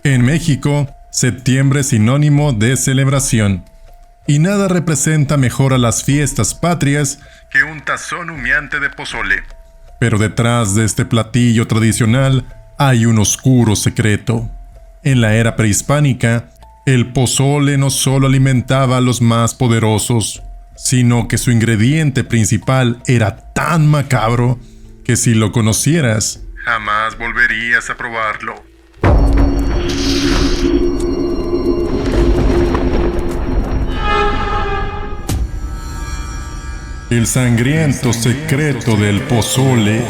En México, septiembre es sinónimo de celebración. Y nada representa mejor a las fiestas patrias que un tazón humeante de pozole. Pero detrás de este platillo tradicional hay un oscuro secreto. En la era prehispánica, el pozole no solo alimentaba a los más poderosos, sino que su ingrediente principal era tan macabro que si lo conocieras, jamás volverías a probarlo. El sangriento secreto del pozole.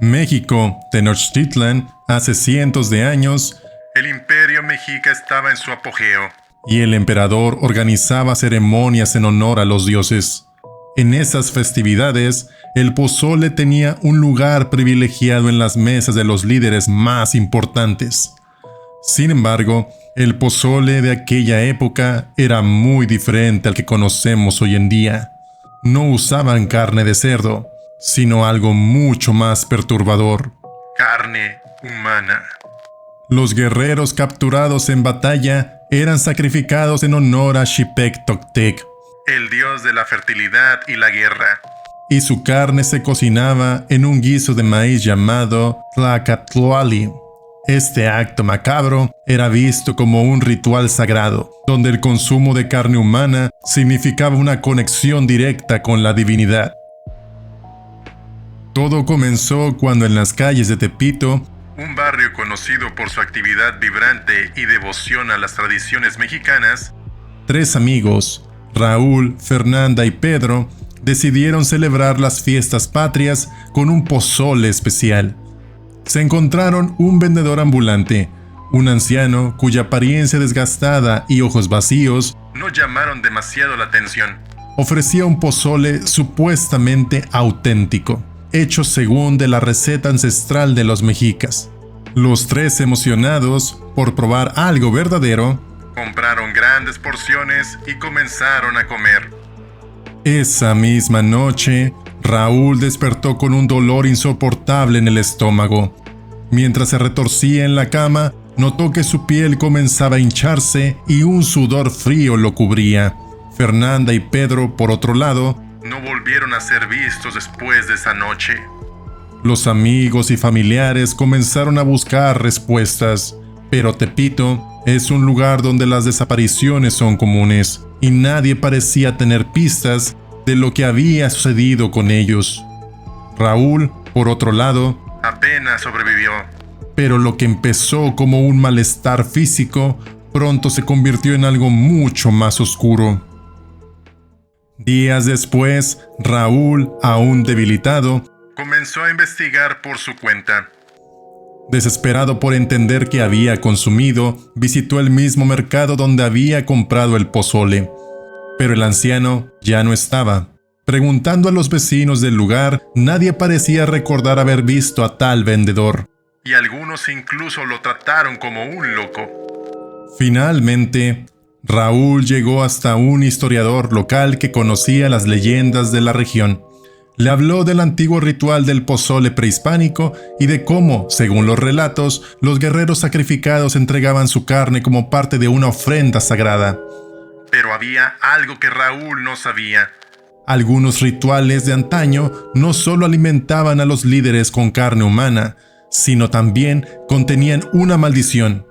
México, Tenochtitlan, hace cientos de años, el imperio mexica estaba en su apogeo, y el emperador organizaba ceremonias en honor a los dioses. En esas festividades, el pozole tenía un lugar privilegiado en las mesas de los líderes más importantes. Sin embargo, el pozole de aquella época era muy diferente al que conocemos hoy en día. No usaban carne de cerdo, sino algo mucho más perturbador: carne humana. Los guerreros capturados en batalla eran sacrificados en honor a Xipec Toctec, el dios de la fertilidad y la guerra, y su carne se cocinaba en un guiso de maíz llamado Tlacatloali. Este acto macabro era visto como un ritual sagrado, donde el consumo de carne humana significaba una conexión directa con la divinidad. Todo comenzó cuando en las calles de Tepito, un barrio conocido por su actividad vibrante y devoción a las tradiciones mexicanas, tres amigos, Raúl, Fernanda y Pedro, decidieron celebrar las fiestas patrias con un pozole especial. Se encontraron un vendedor ambulante, un anciano cuya apariencia desgastada y ojos vacíos no llamaron demasiado la atención. Ofrecía un pozole supuestamente auténtico, hecho según de la receta ancestral de los mexicas. Los tres, emocionados por probar algo verdadero, compraron grandes porciones y comenzaron a comer. Esa misma noche, Raúl despertó con un dolor insoportable en el estómago. Mientras se retorcía en la cama, notó que su piel comenzaba a hincharse y un sudor frío lo cubría. Fernanda y Pedro, por otro lado, no volvieron a ser vistos después de esa noche. Los amigos y familiares comenzaron a buscar respuestas, pero Tepito es un lugar donde las desapariciones son comunes y nadie parecía tener pistas de lo que había sucedido con ellos. Raúl, por otro lado, apenas sobrevivió, pero lo que empezó como un malestar físico pronto se convirtió en algo mucho más oscuro. Días después, Raúl, aún debilitado, comenzó a investigar por su cuenta. Desesperado por entender qué había consumido, visitó el mismo mercado donde había comprado el pozole. Pero el anciano ya no estaba. Preguntando a los vecinos del lugar, nadie parecía recordar haber visto a tal vendedor, y algunos incluso lo trataron como un loco. Finalmente, Raúl llegó hasta un historiador local que conocía las leyendas de la región. Le habló del antiguo ritual del pozole prehispánico y de cómo, según los relatos, los guerreros sacrificados entregaban su carne como parte de una ofrenda sagrada. Pero había algo que Raúl no sabía. Algunos rituales de antaño no solo alimentaban a los líderes con carne humana, sino también contenían una maldición.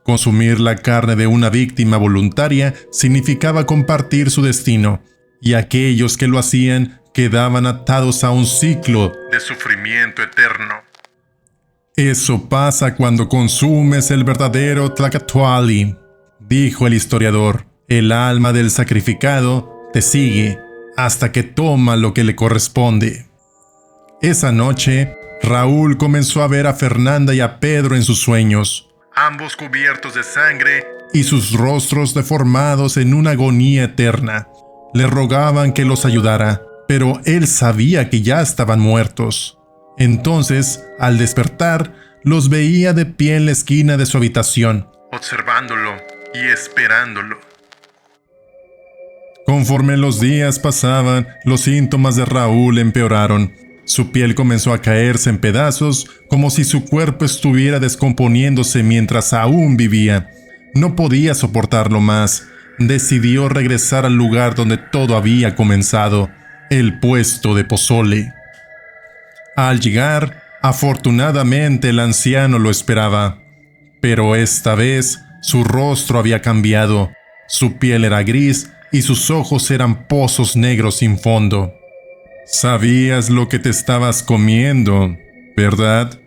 Consumir la carne de una víctima voluntaria significaba compartir su destino, y aquellos que lo hacían quedaban atados a un ciclo de sufrimiento eterno. Eso pasa cuando consumes el verdadero Tlacatloali, dijo el historiador. El alma del sacrificado te sigue hasta que toma lo que le corresponde. Esa noche, Raúl comenzó a ver a Fernanda y a Pedro en sus sueños, ambos cubiertos de sangre y sus rostros deformados en una agonía eterna. Le rogaban que los ayudara, pero él sabía que ya estaban muertos. Entonces, al despertar, los veía de pie en la esquina de su habitación, observándolo y esperándolo. Conforme los días pasaban, los síntomas de Raúl empeoraron. Su piel comenzó a caerse en pedazos, como si su cuerpo estuviera descomponiéndose mientras aún vivía. No podía soportarlo más. Decidió regresar al lugar donde todo había comenzado, el puesto de pozole. Al llegar, afortunadamente el anciano lo esperaba. Pero esta vez, su rostro había cambiado. Su piel era gris y sus ojos eran pozos negros sin fondo. «Sabías lo que te estabas comiendo, ¿verdad?»,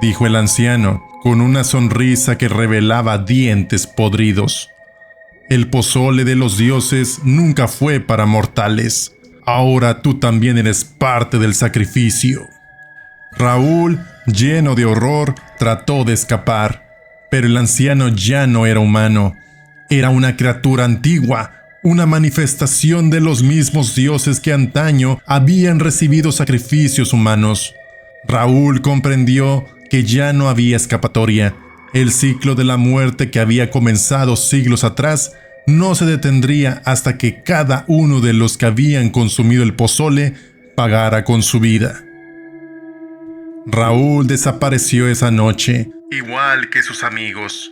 dijo el anciano, con una sonrisa que revelaba dientes podridos. «El pozole de los dioses nunca fue para mortales. Ahora tú también eres parte del sacrificio». Raúl, lleno de horror, trató de escapar, pero el anciano ya no era humano. Era una criatura antigua, una manifestación de los mismos dioses que antaño habían recibido sacrificios humanos. Raúl comprendió que ya no había escapatoria. El ciclo de la muerte que había comenzado siglos atrás no se detendría hasta que cada uno de los que habían consumido el pozole pagara con su vida. Raúl desapareció esa noche, igual que sus amigos.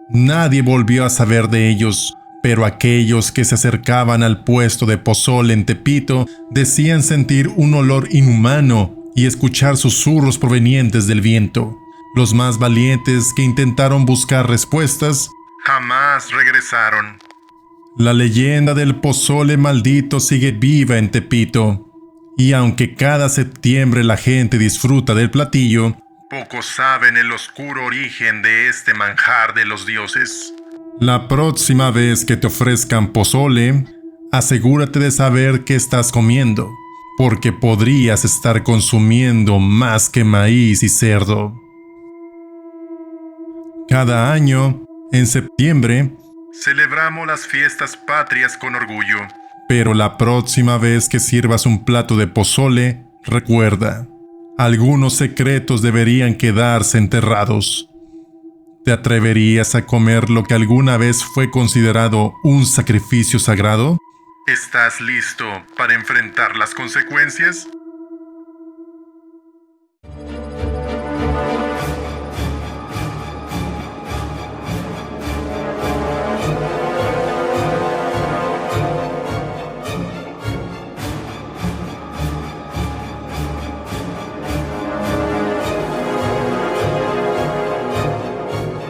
Nadie volvió a saber de ellos, pero aquellos que se acercaban al puesto de pozole en Tepito decían sentir un olor inhumano y escuchar susurros provenientes del viento. Los más valientes que intentaron buscar respuestas jamás regresaron. La leyenda del pozole maldito sigue viva en Tepito, y aunque cada septiembre la gente disfruta del platillo, pocos saben el oscuro origen de este manjar de los dioses. La próxima vez que te ofrezcan pozole, asegúrate de saber qué estás comiendo, porque podrías estar consumiendo más que maíz y cerdo. Cada año, en septiembre, celebramos las fiestas patrias con orgullo. Pero la próxima vez que sirvas un plato de pozole, recuerda, algunos secretos deberían quedarse enterrados. ¿Te atreverías a comer lo que alguna vez fue considerado un sacrificio sagrado? ¿Estás listo para enfrentar las consecuencias?